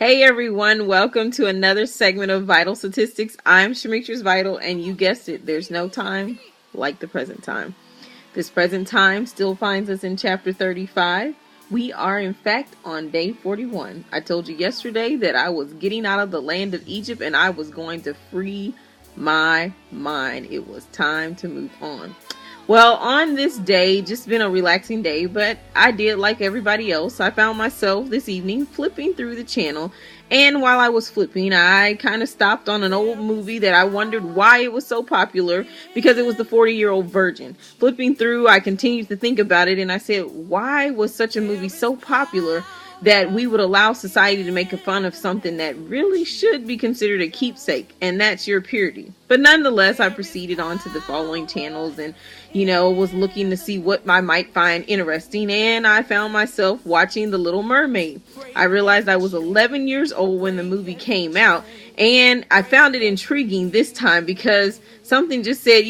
Hey everyone, welcome to another segment of Vital Statistics. I'm Shemetris Vital, and you guessed it, there's no time like the present time. This present time still finds us in chapter 35. We are in fact on day 41. I told you yesterday that I was getting out of the land of Egypt and I was going to free my mind. It was time to move on. Well, on this day, just been a relaxing day, but I did like everybody else. I found myself this evening flipping through the channel, and while I was flipping, I kind of stopped on an old movie that I wondered why it was so popular, because it was the 40-Year-Old Virgin. Flipping through, I continued to think about it, and I said, why was such a movie so popular that we would allow society to make fun of something that really should be considered a keepsake, and that's your purity. But nonetheless, I proceeded on to the following channels and, was looking to see what I might find interesting, and I found myself watching The Little Mermaid. I realized I was 11 years old when the movie came out, and I found it intriguing this time because something just said,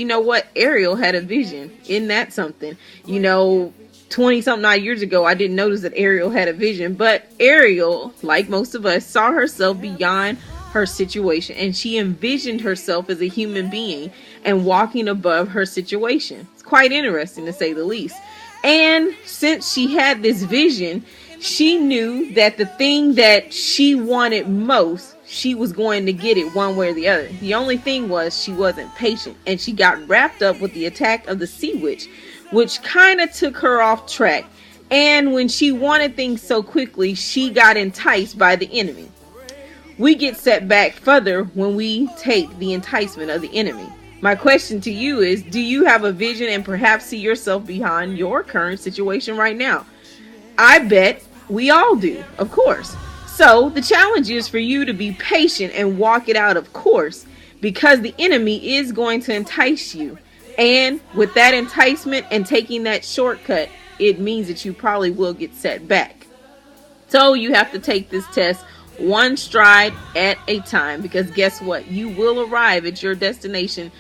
Ariel had a vision. Isn't that something? 20-something odd years ago, I didn't notice that Ariel had a vision, but Ariel, like most of us, saw herself beyond her situation, and she envisioned herself as a human being and walking above her situation. It's quite interesting, to say the least. And since she had this vision, she knew that the thing that she wanted most, she was going to get it one way or the other. The only thing was she wasn't patient, and she got wrapped up with the attack of the sea witch, which kind of took her off track. And when she wanted things so quickly, she got enticed by the enemy. We get set back further when we take the enticement of the enemy. My question to you is, do you have a vision and perhaps see yourself behind your current situation right now? I bet we all do, of course. So the challenge is for you to be patient and walk it out, of course, because the enemy is going to entice you. And with that enticement and taking that shortcut, it means that you probably will get set back. So you have to take this test one stride at a time, because guess what? You will arrive at your destination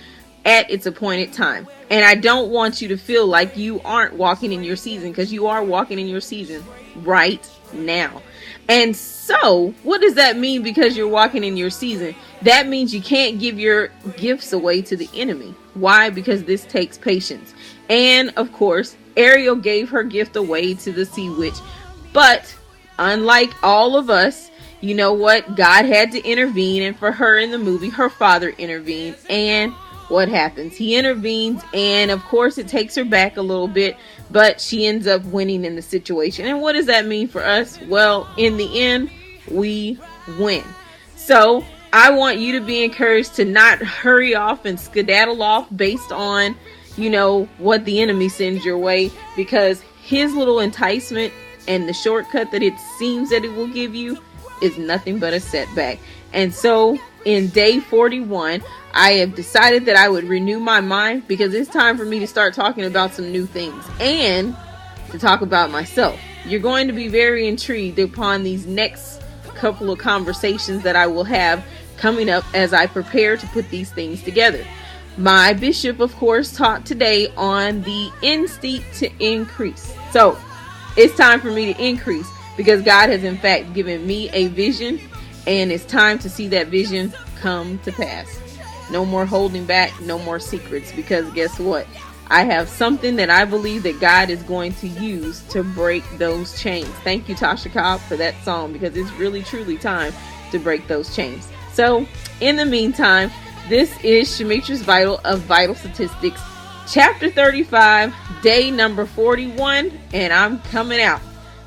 at its appointed time. And I don't want you to feel like you aren't walking in your season, because you are walking in your season right now. And so what does that mean? Because you're walking in your season, that means you can't give your gifts away to the enemy. Why? Because this takes patience. And of course, Ariel gave her gift away to the sea witch, but unlike all of us, you know what? God had to intervene, and for her in the movie, her father intervened, and what happens? He intervenes, and of course it takes her back a little bit, but she ends up winning in the situation. And what does that mean for us? Well, in the end, we win. So I want you to be encouraged to not hurry off and skedaddle off based on, what the enemy sends your way, because his little enticement and the shortcut that it seems that it will give you is nothing but a setback. And so in day 41, I have decided that I would renew my mind, because it's time for me to start talking about some new things and to talk about myself. You're going to be very intrigued upon these next couple of conversations that I will have coming up as I prepare to put these things together. My bishop, of course, taught today on the instinct to increase. So it's time for me to increase, because God has in fact given me a vision, and it's time to see that vision come to pass. No more holding back, no more secrets, because guess what? I have something that I believe that God is going to use to break those chains. Thank you, Tasha Cobb, for that song, because it's really truly time to break those chains. So in the meantime, this is Shemetris Vital of Vital Statistics, chapter 35, day number 41, and I'm coming out.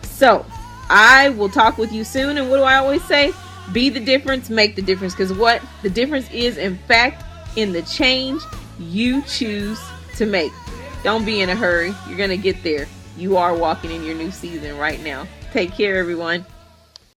So I will talk with you soon. And what do I always say? Be the difference, make the difference. Because what the difference is, in fact, in the change you choose to make. Don't be in a hurry. You're going to get there. You are walking in your new season right now. Take care, everyone.